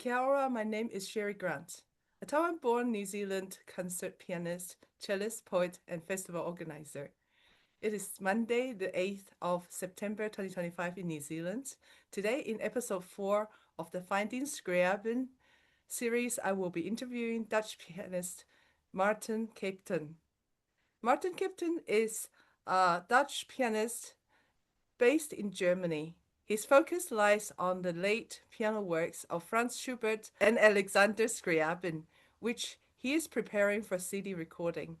Kia ora, my name is Sherry Grant, a Taiwan-born New Zealand concert pianist, cellist, poet, and festival organizer. It is Monday, the 8th of September 2025 in New Zealand. Today, in episode 4 of the Finding Scriabin series, I will be interviewing Dutch pianist Martin Kaptein. Martin Kaptein is a Dutch pianist based in Germany. His focus lies on the late piano works of Franz Schubert and Alexander Scriabin, which he is preparing for CD recording.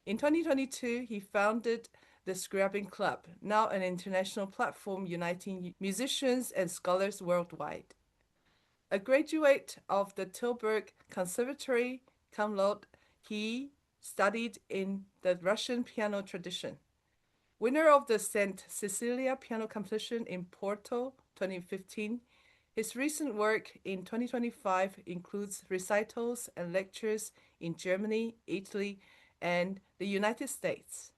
In 2022, he founded the Scriabin Club, now an international platform uniting musicians and scholars worldwide. A graduate of the Tilburg Conservatory, cum laude, he studied in the Russian piano tradition. Winner of the St. Cecilia Piano Competition in Porto 2015, his recent work in 2025 includes recitals and lectures in Germany, Italy, and the United States.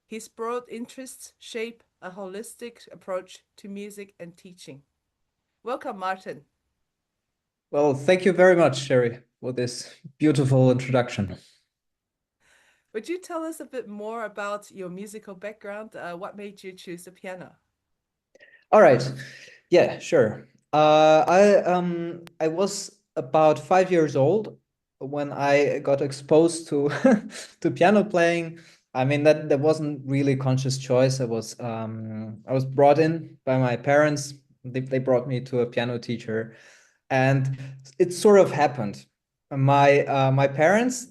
His broad interests shape a holistic approach to music and teaching. Welcome, Martin. Well, thank you very much, Sherry, for this beautiful introduction. Would you tell us a bit more about your musical background? What made you choose the piano? All right. Yeah, sure. I was about 5 years old when I got exposed to to piano playing. I mean that wasn't really conscious choice. I was brought in by my parents. They brought me to a piano teacher, and it sort of happened. My parents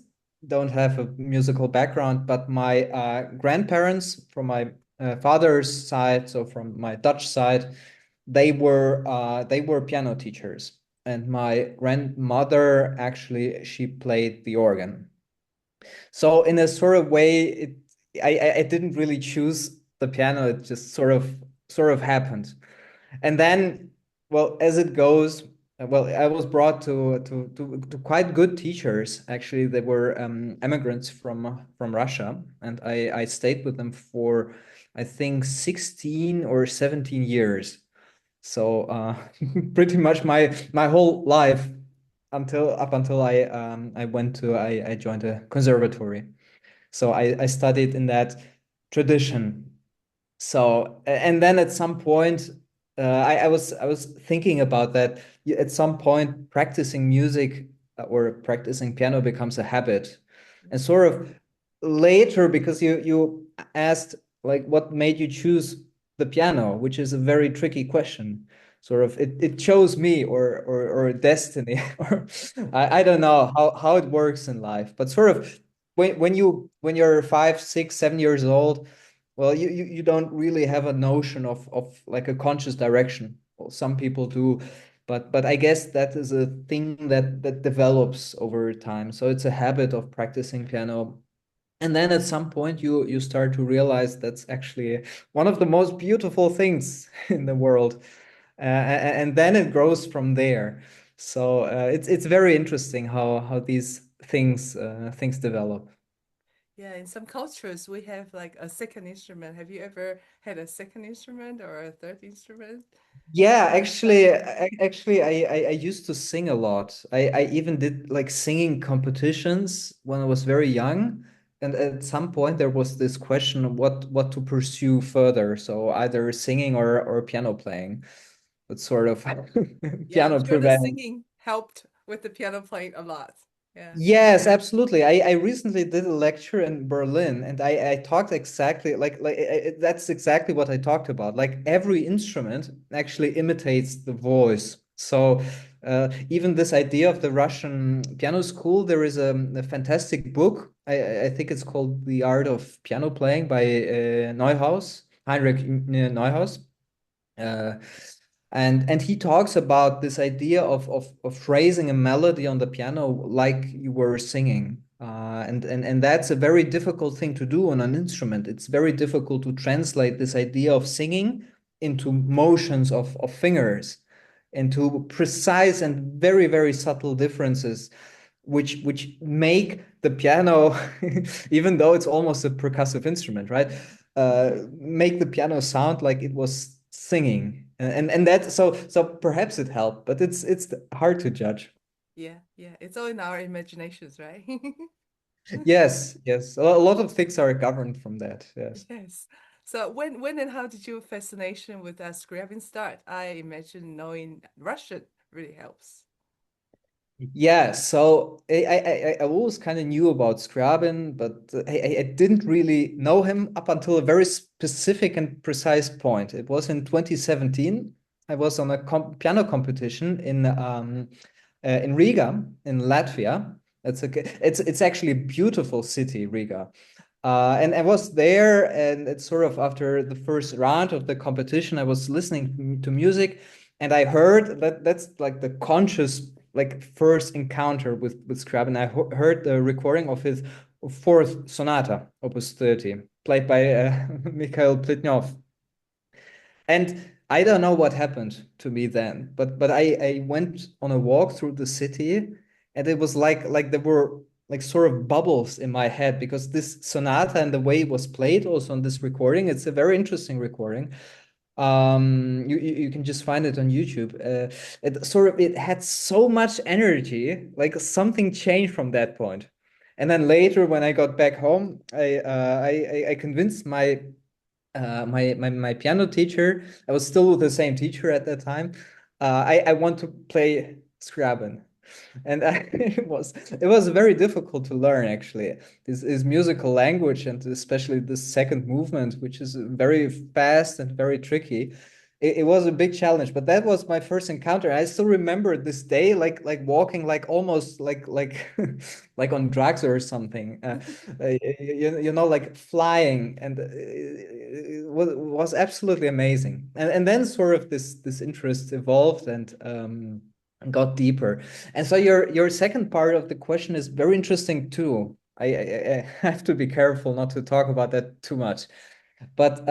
don't have a musical background, but my grandparents from my father's side, so from my Dutch side, they were piano teachers, and my grandmother actually she played the organ. So in a sort of way, I didn't really choose the piano. It just sort of happened. And then, well, as it goes, well, I was brought to quite good teachers. Actually, they were immigrants from Russia, and I stayed with them for I think 16 or 17 years. So pretty much my whole life up until I joined a conservatory. So I studied in that tradition. So, and then at some point, I was thinking about that. At some point, practicing music or practicing piano becomes a habit, and sort of later, because you asked like what made you choose the piano, which is a very tricky question. Sort of, it chose me or destiny, or I don't know how it works in life, but sort of when you're 5, 6, 7 years old, well, you don't really have a notion of like a conscious direction. Well, some people do, but I guess that is a thing that develops over time. So it's a habit of practicing piano. And then at some point you start to realize that's actually one of the most beautiful things in the world. And then it grows from there. So it's very interesting how these things develop. Yeah, in some cultures, we have like a second instrument. Have you ever had a second instrument or a third instrument? Yeah, actually, I used to sing a lot. I even did like singing competitions when I was very young. And at some point there was this question of what to pursue further. So either singing or piano playing. But sort of Yeah, I'm piano sure the prevent. singing helped with the piano playing a lot. Yeah. Yes, absolutely. I recently did a lecture in Berlin, and I talked exactly that's exactly what I talked about. Like every instrument actually imitates the voice. So even this idea of the Russian piano school, there is a fantastic book. I think it's called The Art of Piano Playing by Neuhaus, Heinrich Neuhaus. Uh, and he talks about this idea of phrasing a melody on the piano like you were singing. And that's a very difficult thing to do on an instrument. It's very difficult to translate this idea of singing into motions of fingers, into precise and very, very subtle differences, which make the piano, even though it's almost a percussive instrument, right? Make the piano sound like it was singing. And that so perhaps it helped, but it's hard to judge. Yeah, yeah. It's all in our imaginations, right? Yes, yes. A lot of things are governed from that. Yes. Yes. So when and how did your fascination with Scriabin start? I imagine knowing Russian really helps. Yeah, so I always kind of knew about Scriabin, but I didn't really know him up until a very specific and precise point. It was in 2017. I was on a piano competition in Riga, in Latvia. It's actually a beautiful city, Riga. And I was there, and it's sort of after the first round of the competition, I was listening to music, and I heard that's like the conscious, like first encounter with Scriabin. I heard the recording of his fourth sonata, Opus 30, played by Mikhail Plitnov. And I don't know what happened to me then, but I went on a walk through the city, and it was like there were like sort of bubbles in my head because this sonata and the way it was played also on this recording, it's a very interesting recording. You can just find it on YouTube. It had so much energy, like something changed from that point. And then later, when I got back home, I convinced my piano teacher. I was still with the same teacher at that time. I want to play Scriabin, and it was very difficult to learn actually. This is musical language, and especially the second movement, which is very fast and very tricky. It was a big challenge, but that was my first encounter. I still remember this day, like walking, like almost like like on drugs or something. Like flying, and it was absolutely amazing. And then sort of this interest evolved and got deeper. And so your second part of the question is very interesting too. I have to be careful not to talk about that too much. But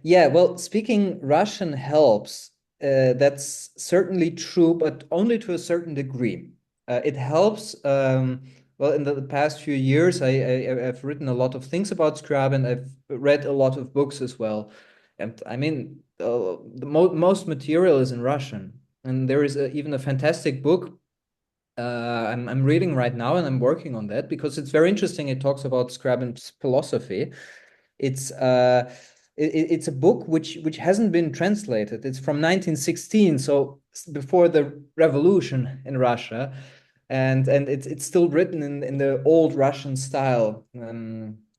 yeah, well, speaking Russian helps. That's certainly true, but only to a certain degree. It helps. Well, in the past few years, I've written a lot of things about Scriabin. I've read a lot of books as well, and I mean, the most material is in Russian, and there is even a fantastic book I'm reading right now, and I'm working on that because it's very interesting. It talks about Scriabin's philosophy. It's it's a book which hasn't been translated. It's from 1916, so before the revolution in Russia, and it's still written in the old Russian style,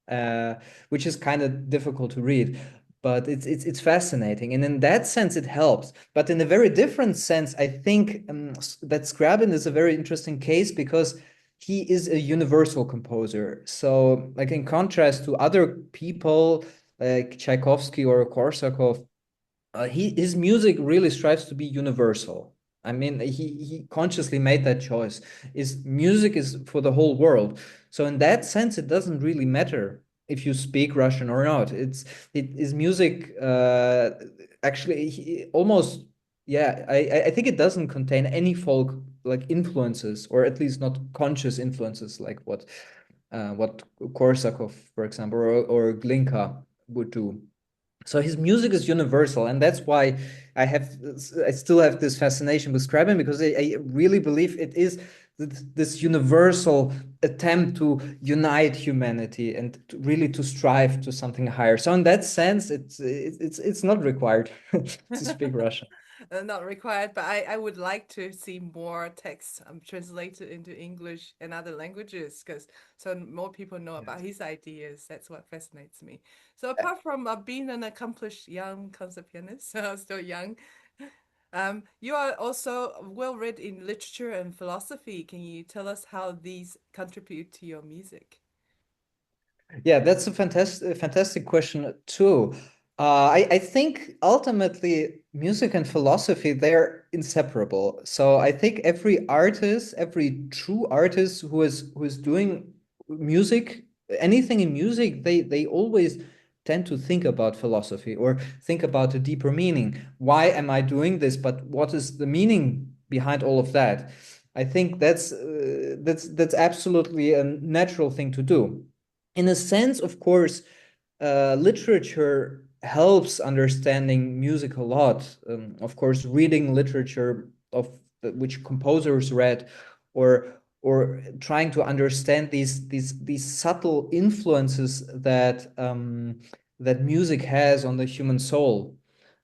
uh, which is kind of difficult to read. But it's fascinating, and in that sense, it helps. But in a very different sense, I think that Scriabin is a very interesting case because he is a universal composer. So, like in contrast to other people like Tchaikovsky or Korsakov, his music really strives to be universal. I mean, he consciously made that choice. His music is for the whole world. So in that sense, it doesn't really matter if you speak Russian or not. It is music. Actually, almost yeah. I think it doesn't contain any folk like influences, or at least not conscious influences, like what Korsakov, for example, or Glinka would do. So his music is universal, and that's why I still have this fascination with Scriabin because I really believe it is this universal attempt to unite humanity and really to strive to something higher. So in that sense, it's not required to speak Russian. Not required, but I would like to see more text translated into English and other languages because so more people know about his ideas. That's what fascinates me. So apart from being an accomplished young concert pianist, still young, you are also well read in literature and philosophy. Can you tell us how these contribute to your music? Yeah, that's a fantastic question too. I think ultimately music and philosophy, they're inseparable. So I think every artist, every true artist who is doing music, anything in music, they always tend to think about philosophy or think about a deeper meaning. Why am I doing this? But what is the meaning behind all of that? I think that's absolutely a natural thing to do. In a sense, of course, literature helps understanding music a lot. Of course, reading literature of which composers read, or trying to understand these subtle influences that music has on the human soul.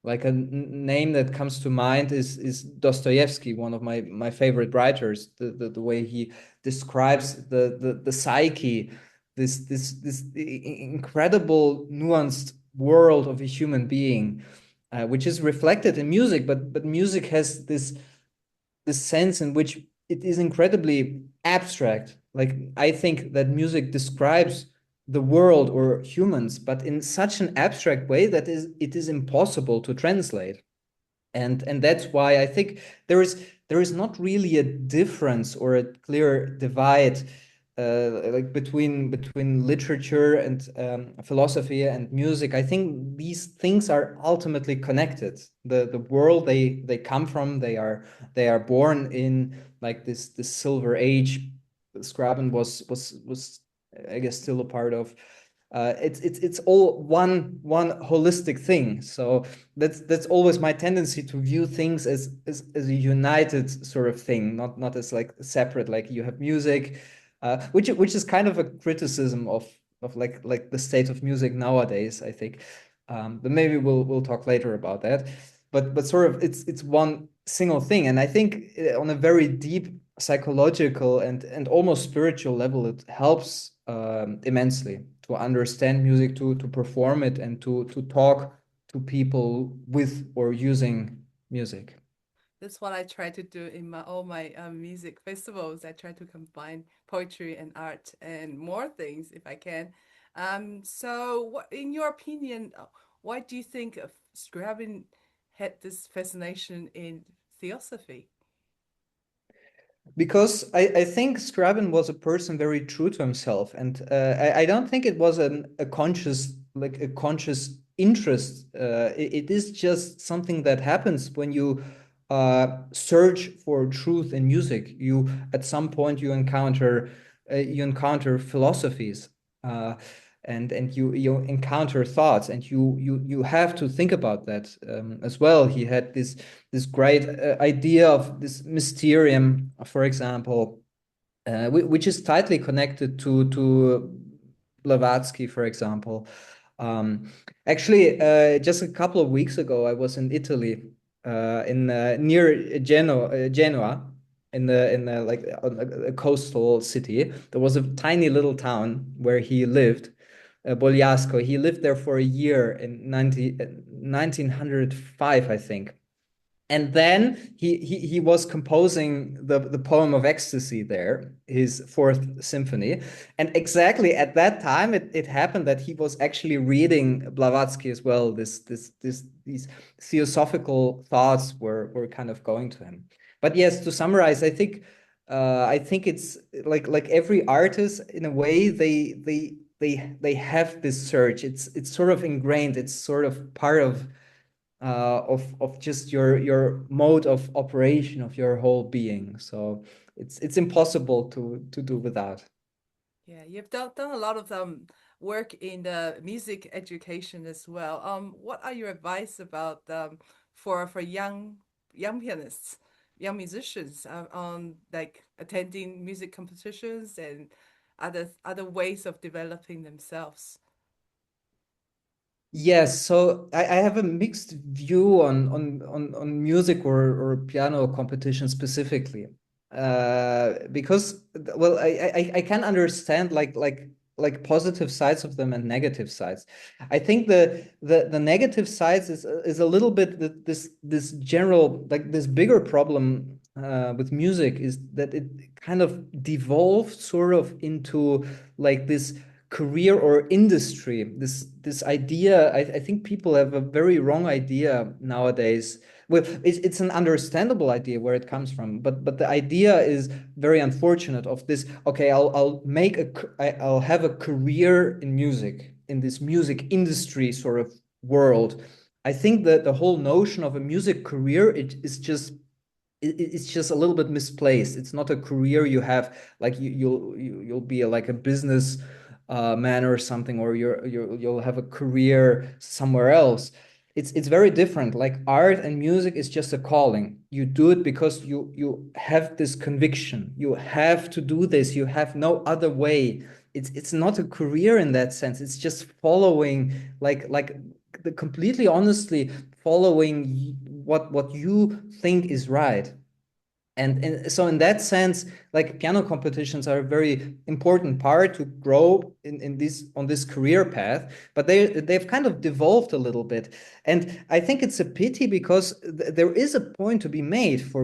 Like a name that comes to mind is Dostoevsky, one of my favorite writers. The way he describes the psyche, this incredible nuanced world of a human being, which is reflected in music. But music has this sense in which it is incredibly abstract. Like, I think that music describes the world or humans, but in such an abstract way that it is impossible to translate. And that's why I think there is not really a difference or a clear divide, like between literature and philosophy and music. I think these things are ultimately connected. The world they come from, they are born in, like, this silver age Scriabin was I guess still a part of. It's all one holistic thing. So that's always my tendency to view things as a united sort of thing, not as like separate. Like, you have music, which is kind of a criticism of like the state of music nowadays, I think. But maybe we'll talk later about that. But sort of it's one single thing, and I think on a very deep psychological and almost spiritual level, it helps immensely to understand music, to perform it, and to talk to people with or using music. That's what I try to do in all my music festivals. I try to combine poetry and art and more things if I can. So, what, in your opinion, why do you think Scriabin had this fascination in theosophy? Because I think Scriabin was a person very true to himself, and I don't think it was a conscious interest. It is just something that happens when you search for truth in music. You At some point you encounter philosophies, uh, and you encounter thoughts, and you have to think about that as well. He had this great idea of this mysterium, for example, which is tightly connected to Blavatsky, for example. Um, Actually, just a couple of weeks ago, I was in Italy, in near Genoa, in like a coastal city. There was a tiny little town where he lived, Bogliasco. He lived there for a year in 1905, I think. And then he was composing the poem of ecstasy there, his fourth symphony. And exactly at that time, it happened that he was actually reading Blavatsky as well. These theosophical thoughts were kind of going to him. But yes, to summarize, I think it's like every artist, in a way, they have this search. It's sort of ingrained. It's sort of part of just your mode of operation of your whole being. So it's impossible to do without. Yeah, you've done a lot of work in the music education as well. What are your advice about for young pianists, young musicians on like attending music competitions and other ways of developing themselves? Yes, so I have a mixed view on music or piano competition specifically, because, well, I can understand like positive sides of them and negative sides. I think the negative sides is a little bit this general, like, this bigger problem with music, is that it kind of devolved sort of into like this career or industry. This idea, I think people have a very wrong idea nowadays. Well, it's an understandable idea where it comes from, but the idea is very unfortunate, of this. Okay, I'll have a career in music, in this music industry sort of world. I think that the whole notion of a music career, it's just a little bit misplaced. It's not a career you have, like, you'll be like a business man or something, or you'll have a career somewhere else. It's very different. Like art and music is just a calling. You do it because you have this conviction. You have to do this. You have no other way. It's not a career in that sense. It's just following, like the completely honestly following what you think is right. And so in that sense, like piano competitions are a very important part to grow in this on this career path, but they've kind of devolved a little bit. And I think it's a pity because there is a point to be made for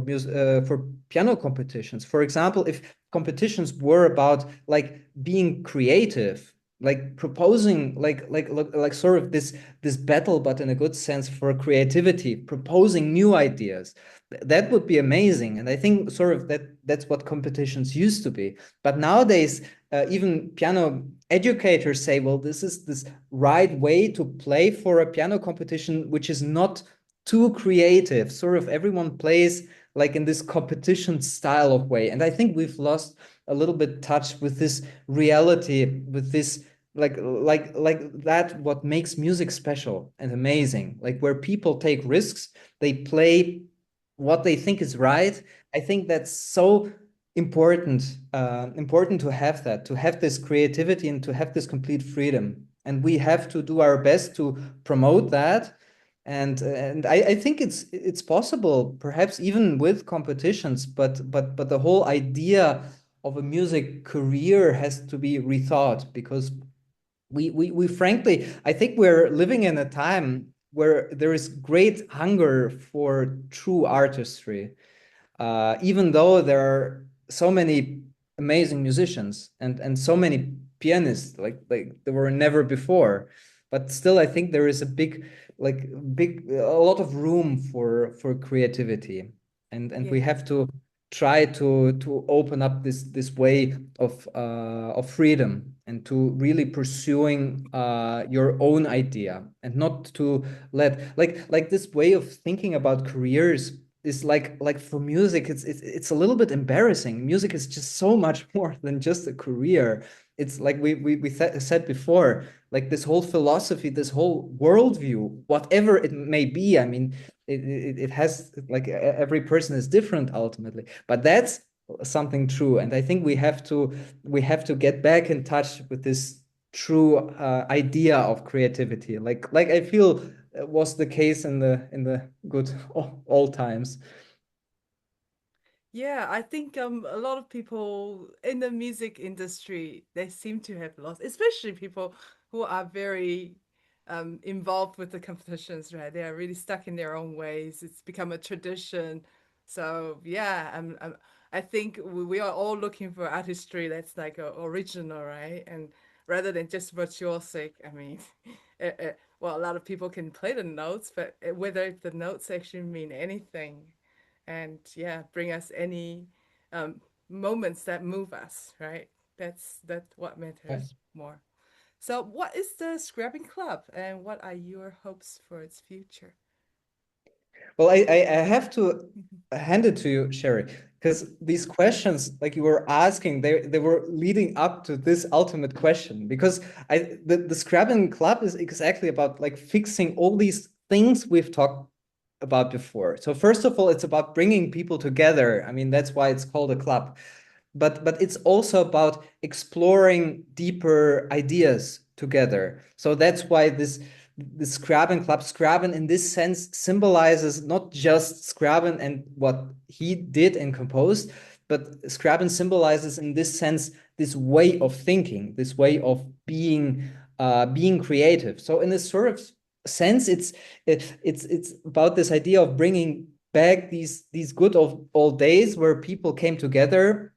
piano competitions. For example, if competitions were about like being creative, like proposing like sort of this battle, but in a good sense for creativity, proposing new ideas, that would be amazing. And I think sort of that's what competitions used to be. But nowadays, even piano educators say, well, this is this right way to play for a piano competition, which is not too creative. Sort of everyone plays like in this competition style of way. And I think we've lost a little bit touch with this reality, with this like that what makes music special and amazing, like where people take risks, they play what they think is right. I think that's so important to have that, to have this creativity and to have this complete freedom. And we have to do our best to promote that. And I think it's possible, perhaps even with competitions, but the whole idea of a music career has to be rethought because we frankly, I think we're living in a time where there is great hunger for true artistry, even though there are so many amazing musicians and so many pianists like there were never before. But still, I think there is a a lot of room for creativity, and we Yeah. have to try to open up this way of freedom and to really pursuing your own idea, and not to let like this way of thinking about careers is like for music, it's a little bit embarrassing. Music is just so much more than just a career. It's like said before, like this whole philosophy, this whole worldview, whatever it may be. I mean, it has like every person is different ultimately, but that's something true. And I think we have to get back in touch with this true idea of creativity, like I feel was the case in the good old times. Yeah, I think a lot of people in the music industry, they seem to have lost, especially people who are very involved with the competitions, right? They are really stuck in their own ways. It's become a tradition. So yeah, I think we are all looking for artistry that's like original, right? And rather than just virtuosic, I mean, well, a lot of people can play the notes, but whether the notes actually mean anything, and yeah, bring us any um, moments that move us, right? That's what Right. matters more. So, what is the Scriabin Club, and what are your hopes for its future? Well, I have to hand it to you, Sherry, because these questions, like you were asking, they were leading up to this ultimate question. Because the Scrabble Club is exactly about like fixing all these things we've talked about before. So first of all, it's about bringing people together. I mean, that's why it's called a club. But it's also about exploring deeper ideas together. So that's why the Scriabin Club, Scriabin in this sense symbolizes not just Scriabin and what he did and composed, but Scriabin symbolizes in this sense this way of thinking, this way of being creative. So in a sort of sense, it's about this idea of bringing back these good old days where people came together,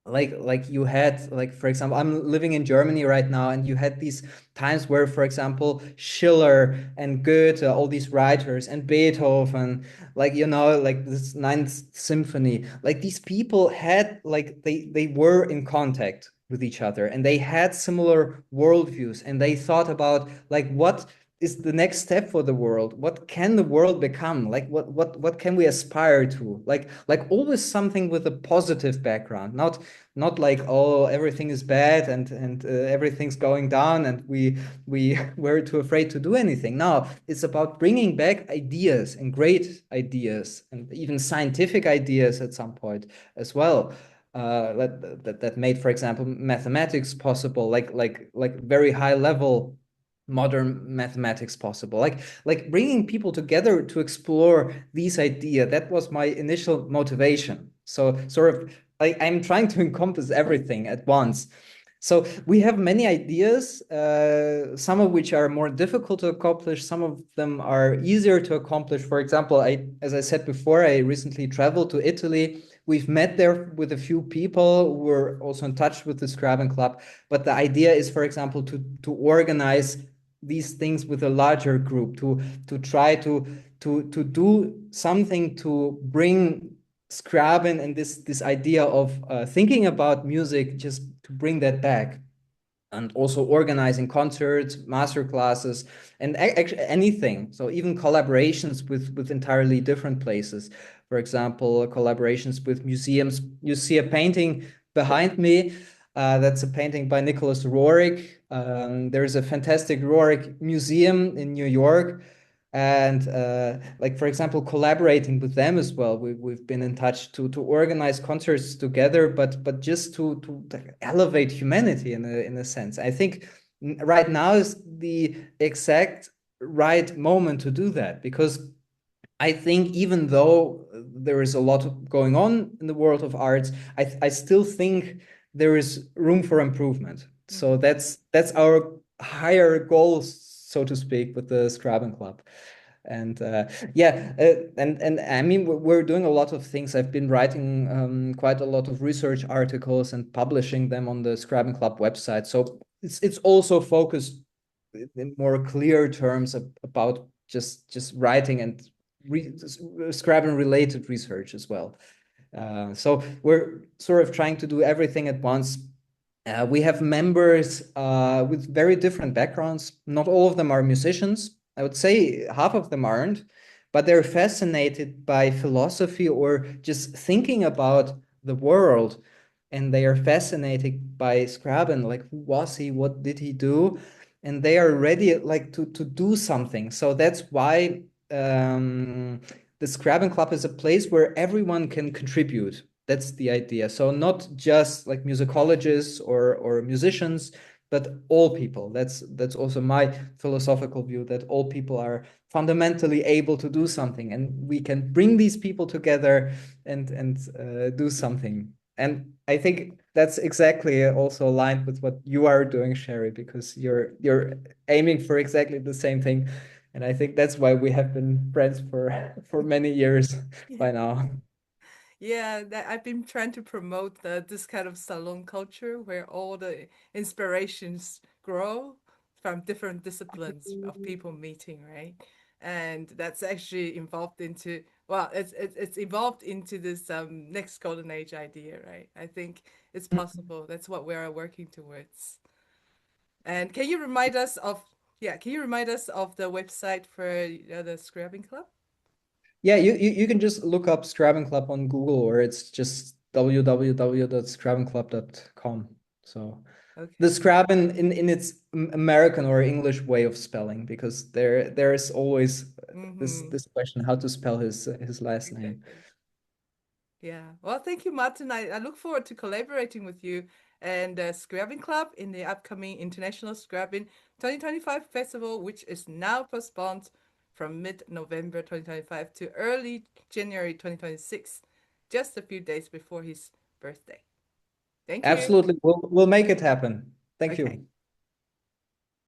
like you had, like for example, I'm living in Germany right now, and you had these times where, for example, Schiller and Goethe, all these writers, and Beethoven, like like this Ninth Symphony, like these people had like they were in contact with each other, and they had similar worldviews, and they thought about like what is the next step for the world? What can the world become? Like what can we aspire to? Like always something with a positive background, not like, oh, everything is bad and everything's going down and we we're too afraid to do anything. No, it's about bringing back ideas and great ideas and even scientific ideas at some point as well. That made, for example, mathematics possible, like very high level modern mathematics possible, like bringing people together to explore these ideas. That was my initial motivation. So sort of I'm trying to encompass everything at once. So we have many ideas, some of which are more difficult to accomplish, some of them are easier to accomplish. For example, as I said before, I recently traveled to Italy. We've met there with a few people who were also in touch with the Scriabin Club. But the idea is, for example, to organize these things with a larger group, to try to do something to bring Scriabin and this idea of thinking about music, just to bring that back. And also organizing concerts, master classes, and actually anything. So even collaborations with entirely different places. For example, collaborations with museums. You see a painting behind me. That's a painting by Nicholas Roerich. There's a fantastic Roerich museum in New York. And like, for example, collaborating with them as well. We've been in touch to organize concerts together, but just to elevate humanity in a sense. I think right now is the exact right moment to do that, because I think even though there is a lot going on in the world of arts, I still think there is room for improvement. So Mhm. that's our higher goals, so to speak, with the Scriabin Club. And yeah, and I mean, we're doing a lot of things. I've been writing quite a lot of research articles and publishing them on the Scriabin Club website. So it's also focused in more clear terms about just writing and Scriabin related research as well. So we're sort of trying to do everything at once. We have members with very different backgrounds. Not all of them are musicians. I would say half of them aren't, but they're fascinated by philosophy or just thinking about the world. And they are fascinated by Scriabin, like, who was he? What did he do? And they are ready, like, to do something. So that's why the Scriabin Club is a place where everyone can contribute. That's the idea. So not just like musicologists or musicians, but all people. That's also my philosophical view, that all people are fundamentally able to do something, and we can bring these people together and do something. And I think that's exactly also aligned with what you are doing, Sherry, because you're aiming for exactly the same thing. And I think that's why we have been friends for many years Yeah. by now. Yeah, that I've been trying to promote this kind of salon culture where all the inspirations grow from different disciplines of people meeting, right? And that's actually involved into, well, it's evolved into this next golden age idea, right? I think it's possible. That's what we are working towards. And can you remind us of, yeah, can you remind us of the website for the Scriabin Club? Yeah, you can just look up Scriabin Club on Google, or it's just www.scriabinclub.com. So the Okay. Scriabin in its American or English way of spelling, because there's always Mm-hmm. this question how to spell his last name. Exactly. Yeah. Well, thank you, Martin. I look forward to collaborating with you and Scriabin Club in the upcoming International Scriabin 2025 Festival, which is now postponed from mid-November 2025 to early January 2026, just a few days before his birthday. Thank you. Absolutely, we'll make it happen. Thank Okay. you.